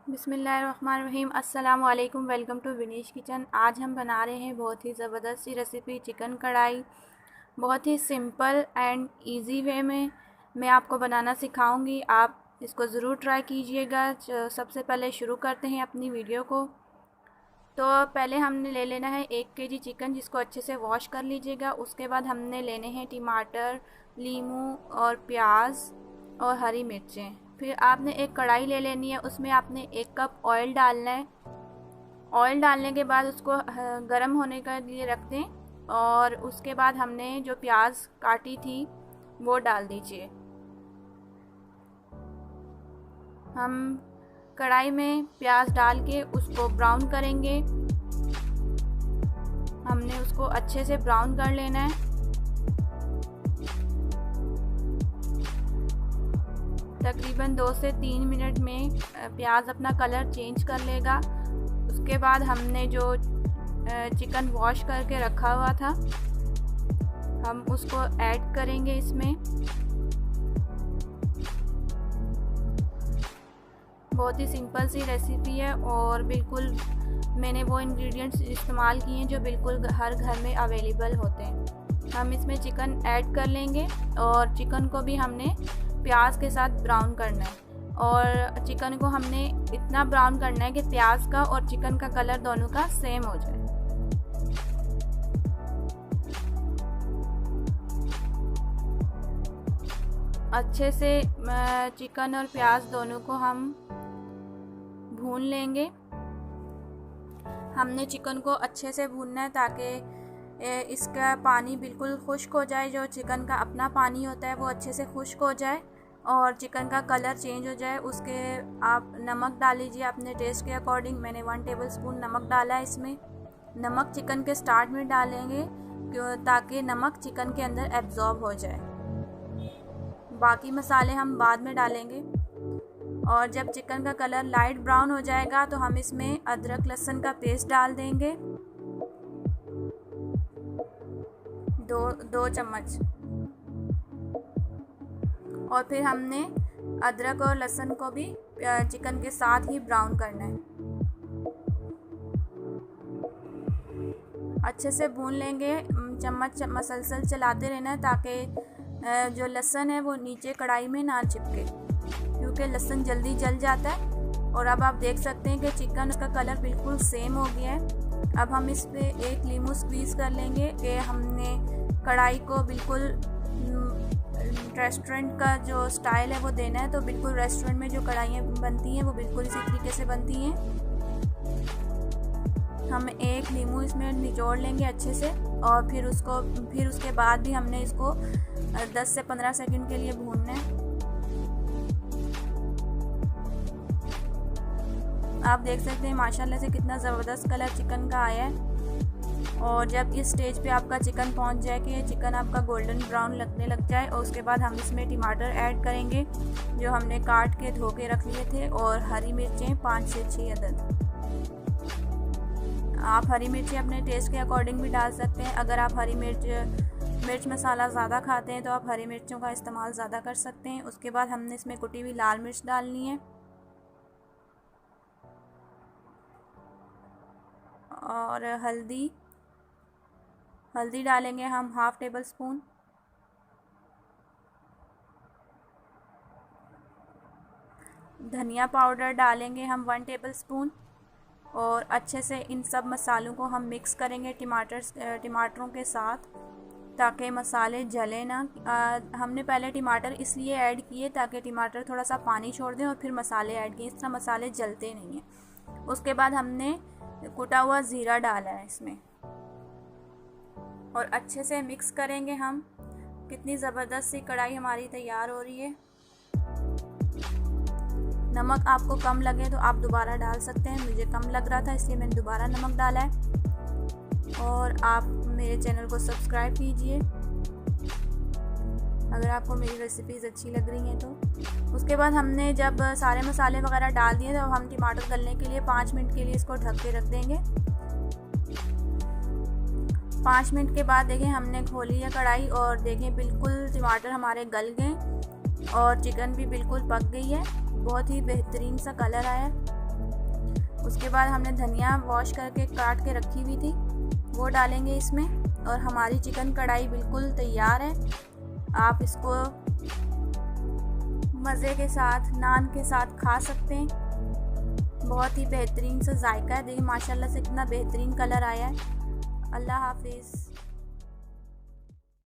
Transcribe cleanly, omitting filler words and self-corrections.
बिस्मिल्लाहिर्रहमानिर्रहीम। अस्सलाम वालेकुम। Welcome to Vinish kitchen. आज हम बना रहे हैं बहुत ही ज़बरदस्त सी रेसिपी चिकन कढ़ाई। बहुत ही सिंपल एंड इजी वे में मैं आपको बनाना सिखाऊंगी। आप इसको ज़रूर ट्राई कीजिएगा। सबसे पहले शुरू करते हैं अपनी वीडियो को। तो पहले हमने ले लेना है 1 केजी चिकन, जिसको अच्छे से वॉश कर लीजिएगा। उसके बाद हमने लेने हैं टमाटर, लीमू और प्याज और हरी मिर्चें। फिर आपने एक कढ़ाई ले लेनी है, उसमें आपने 1 कप ऑयल डालना है। ऑयल डालने के बाद उसको गर्म होने के लिए रख दें और उसके बाद हमने जो प्याज काटी थी वो डाल दीजिए। हम कढ़ाई में प्याज डाल के उसको ब्राउन करेंगे। हमने उसको अच्छे से ब्राउन कर लेना है। तकरीबन 2 से 3 मिनट में प्याज अपना कलर चेंज कर लेगा। उसके बाद हमने जो चिकन वॉश करके रखा हुआ था हम उसको ऐड करेंगे इसमें। बहुत ही सिंपल सी रेसिपी है और बिल्कुल मैंने वो इंग्रेडिएंट्स इस्तेमाल किए हैं जो बिल्कुल हर घर में अवेलेबल होते हैं। हम इसमें चिकन ऐड कर लेंगे और चिकन को भी हमने प्याज के साथ ब्राउन करना है। और चिकन को हमने इतना ब्राउन करना है कि प्याज का और चिकन का कलर दोनों का सेम हो जाए। अच्छे से चिकन और प्याज दोनों को हम भून लेंगे। हमने चिकन को अच्छे से भूनना है ताकि इसका पानी बिल्कुल खुश्क हो जाए। जो चिकन का अपना पानी होता है वो अच्छे से खुश्क हो जाए और चिकन का कलर चेंज हो जाए। उसके आप नमक डाल लीजिए अपने टेस्ट के अकॉर्डिंग। मैंने 1 टेबलस्पून नमक डाला है इसमें। नमक चिकन के स्टार्ट में डालेंगे ताकि नमक चिकन के अंदर एब्जॉर्ब हो जाए। बाकी मसाले हम बाद में डालेंगे। और जब चिकन का कलर लाइट ब्राउन हो जाएगा तो हम इसमें अदरक लहसुन का पेस्ट डाल देंगे, 2 चम्मच। और फिर हमने अदरक और लहसुन को भी चिकन के साथ ही ब्राउन करना है। अच्छे से भून लेंगे। चम्मच मसलसल चलाते रहना है ताकि जो लहसुन है वो नीचे कढ़ाई में ना चिपके, क्योंकि लहसुन जल्दी जल जाता है। और अब आप देख सकते हैं कि चिकन का कलर बिल्कुल सेम हो गया है। अब हम इस पे 1 लीमू स्क्वीज़ कर लेंगे कि हमने कढ़ाई को बिल्कुल रेस्टोरेंट का जो स्टाइल है वो देना है। तो बिल्कुल रेस्टोरेंट में जो कढ़ाइयाँ बनती हैं वो बिल्कुल इसी तरीके से बनती हैं। हम 1 लीमू इसमें निचोड़ लेंगे अच्छे से और फिर उसके बाद भी हमने इसको 10 से 15 सेकंड के लिए भूनना है। आप देख सकते हैं माशाल्लाह से कितना ज़बरदस्त कलर चिकन का आया है। और जब इस स्टेज पे आपका चिकन पहुंच जाए कि चिकन आपका गोल्डन ब्राउन लगने लग जाए, और उसके बाद हम इसमें टमाटर ऐड करेंगे जो हमने काट के धो के रख लिए थे, और हरी मिर्चें 5 से 6 अदद। आप हरी मिर्चें अपने टेस्ट के अकॉर्डिंग भी डाल सकते हैं। अगर आप हरी मिर्च मसाला ज़्यादा खाते हैं तो आप हरी मिर्चों का इस्तेमाल ज़्यादा कर सकते हैं। उसके बाद हमने इसमें कुटी हुई लाल मिर्च डालनी है और हल्दी डालेंगे हम 1/2 टेबलस्पून। धनिया पाउडर डालेंगे हम 1 टेबलस्पून। और अच्छे से इन सब मसालों को हम मिक्स करेंगे टमाटरों के साथ ताकि मसाले जले ना। हमने पहले टमाटर इसलिए ऐड किए ताकि टमाटर थोड़ा सा पानी छोड़ दें और फिर मसाले ऐड किए, इस तरह मसाले जलते नहीं हैं। उसके बाद हमने कुटा हुआ ज़ीरा डाला है इसमें और अच्छे से मिक्स करेंगे हम। कितनी ज़बरदस्त सी कढ़ाई हमारी तैयार हो रही है। नमक आपको कम लगे तो आप दोबारा डाल सकते हैं। मुझे कम लग रहा था इसलिए मैंने दोबारा नमक डाला है। और आप मेरे चैनल को सब्सक्राइब कीजिए अगर आपको मेरी रेसिपीज़ अच्छी लग रही हैं तो। उसके बाद हमने जब सारे मसाले वगैरह डाल दिए तो हम टमाटर गलने के लिए 5 मिनट के लिए इसको ढक के रख देंगे। 5 मिनट के बाद देखें हमने खोली है कढ़ाई और देखें बिल्कुल टमाटर हमारे गल गए और चिकन भी बिल्कुल पक गई है। बहुत ही बेहतरीन सा कलर आया। उसके बाद हमने धनिया वॉश करके काट के रखी हुई थी, वो डालेंगे इसमें। और हमारी चिकन कढ़ाई बिल्कुल तैयार है। आप इसको मज़े के साथ नान के साथ खा सकते हैं। बहुत ही बेहतरीन सा जायका है। देखिए माशाल्लाह से कितना बेहतरीन कलर आया है। अल्लाह हाफिज़।